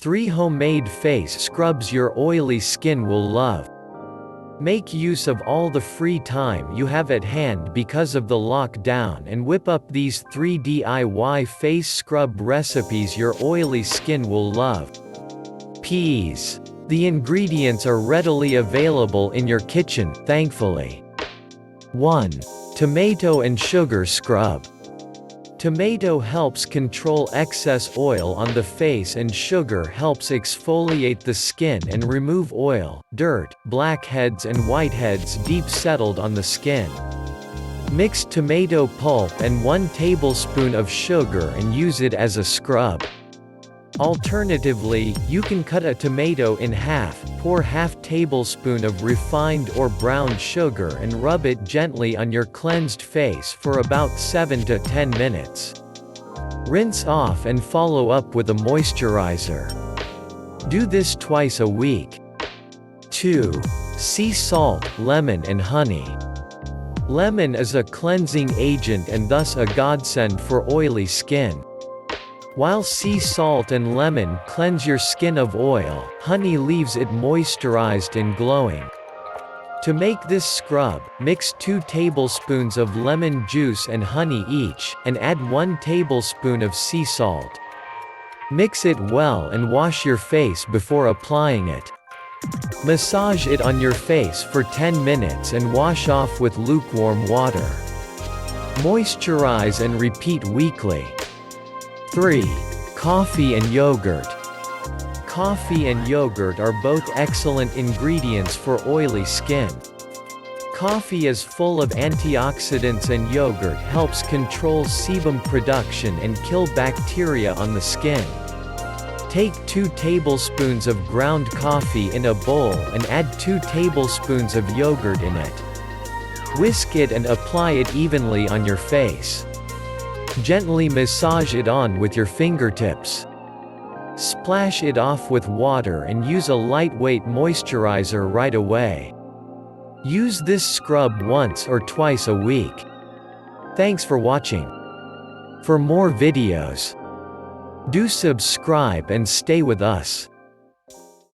3 homemade face scrubs your oily skin will love. Make use of all the free time you have at hand because of the lockdown and whip up these 3 DIY face scrub recipes your oily skin will love. Peas. The ingredients are readily available in your kitchen, thankfully. 1. Tomato and sugar scrub. Tomato helps control excess oil on the face and sugar helps exfoliate the skin and remove oil, dirt, blackheads and whiteheads deep settled on the skin. Mix tomato pulp and 1 tablespoon of sugar and use it as a scrub. Alternatively, you can cut a tomato in half, pour half tablespoon of refined or browned sugar and rub it gently on your cleansed face for about 7 to 10 minutes. Rinse off and follow up with a moisturizer. Do this twice a week. 2. Sea salt, lemon and honey. Lemon is a cleansing agent and thus a godsend for oily skin. While sea salt and lemon cleanse your skin of oil, honey leaves it moisturized and glowing. To make this scrub, mix 2 tablespoons of lemon juice and honey each, and add 1 tablespoon of sea salt. Mix it well and wash your face before applying it. Massage it on your face for 10 minutes and wash off with lukewarm water. Moisturize and repeat weekly. 3. Coffee and yogurt. Coffee and yogurt are both excellent ingredients for oily skin. Coffee is full of antioxidants and yogurt helps control sebum production and kill bacteria on the skin. Take 2 tablespoons of ground coffee in a bowl and add 2 tablespoons of yogurt in it. Whisk it and apply it evenly on your face. Gently massage it on with your fingertips. Splash it off with water and use a lightweight moisturizer right away. Use this scrub once or twice a week. Thanks for watching. For more videos, do subscribe and stay with us.